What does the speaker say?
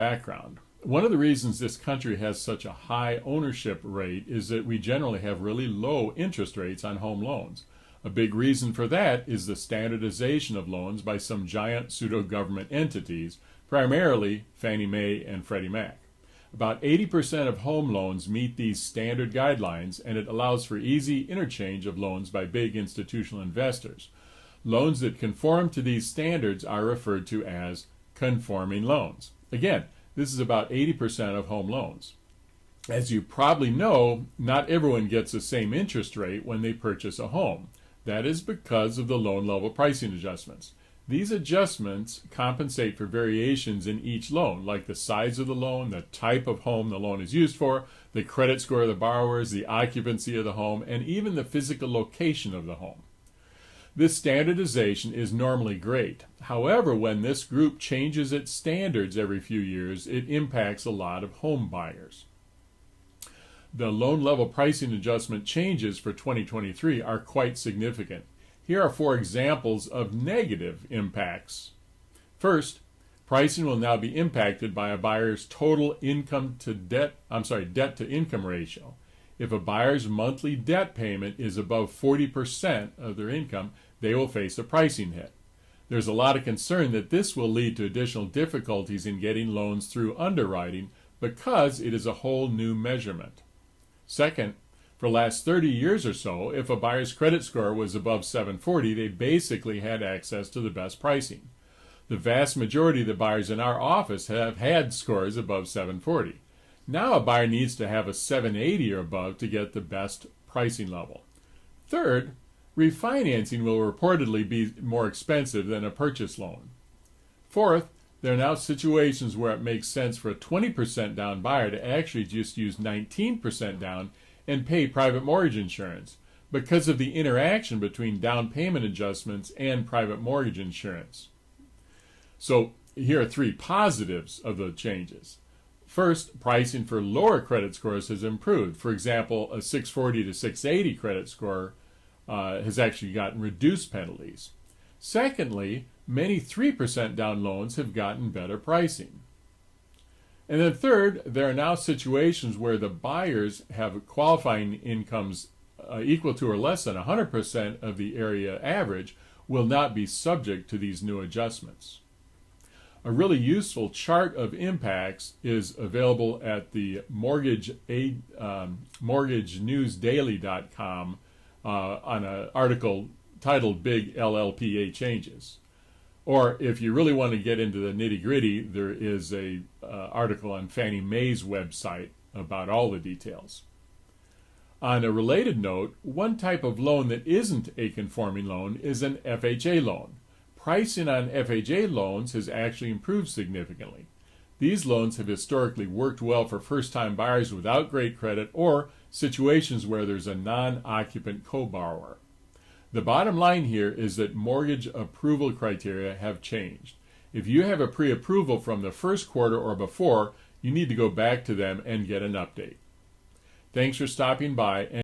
background. One of the reasons this country has such a high ownership rate is that we generally have really low interest rates on home loans. A big reason for that is the standardization of loans by some giant pseudo-government entities, primarily FannieMae and FreddieMac. About 80% of home loans meet these standard guidelines, and it allows for easy interchange of loans by big institutional investors. Loans that conform to these standards are referred to as conforming loans. Again, this is about 80% of home loans. As you probably know, not everyone gets the same interest rate when they purchase a home. That is because of the loan level pricing adjustments. These adjustments compensate for variations in each loan, like the size of the loan, the type of home the loan is used for, the credit score of the borrowers, the occupancy of the home, and even the physical location of the home. This standardization is normally great. However, when this group changes its standards every few years, it impacts a lot of home buyers. The loan level pricing adjustment changes for 2023 are quite significant. Here are 4 examples of negative impacts. First, pricing will now be impacted by a buyer's total debt to income ratio. If a buyer's monthly debt payment is above 40% of their income, they will face a pricing hit. There's a lot of concern that this will lead to additional difficulties in getting loans through underwriting because it is a whole new measurement. Second, for the last 30 years or so, if a buyer's credit score was above 740, they basically had access to the best pricing. The vast majority of the buyers in our office have had scores above 740. Now a buyer needs to have a 780 or above to get the best pricing level. Third, refinancing will reportedly be more expensive than a purchase loan. Fourth, there are now situations where it makes sense for a 20% down buyer to actually just use 19% down and pay private mortgage insurance because of the interaction between down payment adjustments and private mortgage insurance. So here are 3 positives of the changes. First, pricing for lower credit scores has improved. For example, a 640 to 680 credit score has actually gotten reduced penalties. Secondly, many 3% down loans have gotten better pricing. And then third, there are now situations where the buyers have qualifying incomes equal to or less than 100% of the area average will not be subject to these new adjustments. A really useful chart of impacts is available at the mortgagenewsdaily.com on an article titled Big LLPA Changes. Or if you really want to get into the nitty-gritty, there is an article on Fannie Mae's website about all the details. On a related note, one type of loan that isn't a conforming loan is an FHA loan. Pricing on FHA loans has actually improved significantly. These loans have historically worked well for first-time buyers without great credit or situations where there's a non-occupant co-borrower. The bottom line here is that mortgage approval criteria have changed. If you have a pre-approval from the first quarter or before, you need to go back to them and get an update. Thanks for stopping by.